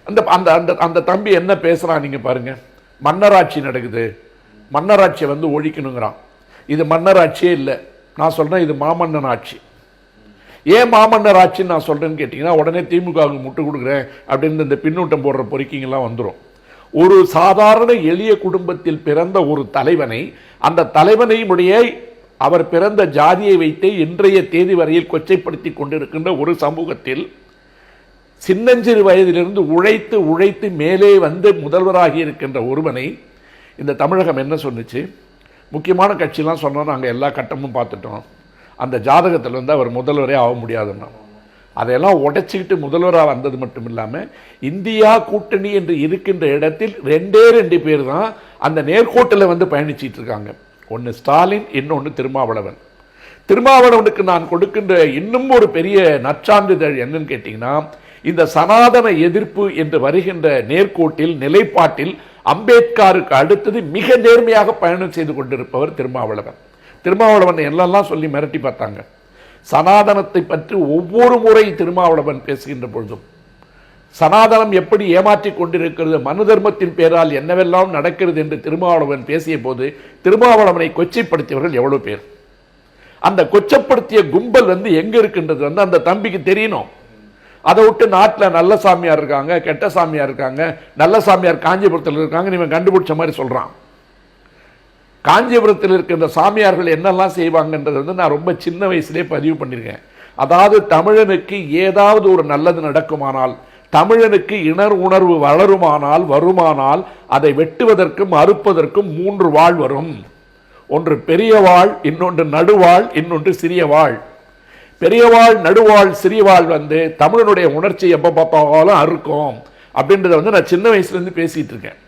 அந்த அந்த அந்த அந்த தம்பி என்ன பேசுறான் நீங்க பாருங்க. மன்னராட்சி நடக்குது, மன்னராட்சியை வந்து ஒழிக்கணுங்கிறான். இது மன்னராட்சியே இல்லை, நான் சொல்றேன் இது மாமன்னன் ஆட்சி. ஏன் மாமன்னர் ஆட்சின்னு நான் சொல்றேன்னு கேட்டீங்கன்னா, உடனே திமுகவுக்கு முட்டு கொடுக்குறேன் அப்படின்னு இந்த பின்னூட்டம் போடுற பொறிக்கிங்கெல்லாம் வந்துடும். ஒரு சாதாரண எளிய குடும்பத்தில் பிறந்த ஒரு தலைவனை, அந்த தலைவனையுடைய அவர் பிறந்த ஜாதியை வைத்தே இன்றைய தேதி வரையில் கொச்சைப்படுத்தி கொண்டிருக்கின்ற ஒரு சமூகத்தில் சின்னஞ்சிறு வயதிலிருந்து உழைத்து உழைத்து மேலே வந்து முதல்வராகி இருக்கின்ற ஒருவனை இந்த தமிழகம் என்ன சொன்னிச்சு? முக்கியமான கட்சியெல்லாம் சொன்னோம், நாங்கள் எல்லா கட்டமும் பார்த்துட்டோம், அந்த ஜாதகத்தில் வந்து அவர் முதல்வரே ஆக முடியாதுன்னா அதையெல்லாம் உடைச்சிக்கிட்டு முதல்வராக வந்தது மட்டும் இல்லாமல் இந்தியா கூட்டணி என்று இருக்கின்ற இடத்தில் ரெண்டு பேர் தான் அந்த நேர்கோட்டில் வந்து பயணிச்சிட்டு இருக்காங்க. ஒன்று ஸ்டாலின், இன்னொன்று திருமாவளவன். திருமாவளவனுக்கு நான் கொடுக்கின்ற இன்னும் ஒரு பெரிய நற்சான்றிதழ் என்னன்னு கேட்டிங்கன்னா, இந்த சனாதன எதிர்ப்பு என்று வருகின்ற நேர்கோட்டில் நிலைப்பாட்டில் அம்பேத்கருக்கு அடுத்தது மிக நேர்மையாக பயணம் செய்து கொண்டிருப்பவர் திருமாவளவன். திருமாவளவன் எல்லாம் சொல்லி மிரட்டி பார்த்தாங்க. சனாதனத்தை பற்றி ஒவ்வொரு முறை திருமாவளவன் பேசுகின்ற பொழுதும் சனாதனம் எப்படி ஏமாற்றிக் கொண்டிருக்கிறது, மனு தர்மத்தின் பேரால் என்னவெல்லாம் நடக்கிறது என்று திருமாவளவன் பேசிய போது திருமாவளவனை கொச்சைப்படுத்தியவர்கள் எவ்வளவு பேர்? அந்த கொச்சப்படுத்திய கும்பல் வந்து எங்க இருக்கின்றது வந்து அந்த தம்பிக்கு தெரியணும். அதை விட்டு நாட்டில் நல்ல சாமியார் இருக்காங்க, கெட்ட சாமியார் இருக்காங்க, நல்ல சாமியார் காஞ்சிபுரத்தில் இருக்காங்க, நீங்க கண்டுபிடிச்ச மாதிரி சொல்றான். காஞ்சிபுரத்தில் இருக்கின்ற சாமியார்கள் என்னெல்லாம் செய்வாங்கன்றது வந்து நான் ரொம்ப சின்ன வயசுலேயே பதிவு பண்ணியிருக்கேன். அதாவது தமிழனுக்கு ஏதாவது ஒரு நல்லது நடக்குமானால், தமிழனுக்கு இனர் உணர்வு வருமானால் அதை வெட்டுவதற்கும் அறுப்பதற்கும் 3 வாள் வரும். ஒன்று பெரிய வாள், இன்னொன்று நடுவாள், இன்னொன்று சிறிய வாள். பெரிய வாழ், நடுவாள், சிறிய வாழ் வந்து தமிழனுடைய உணர்ச்சி எப்போ பார்த்தாலும் அறுக்கும் அப்படின்றத வந்து நான் சின்ன வயசுலேருந்து பேசிட்டு இருக்கேன்.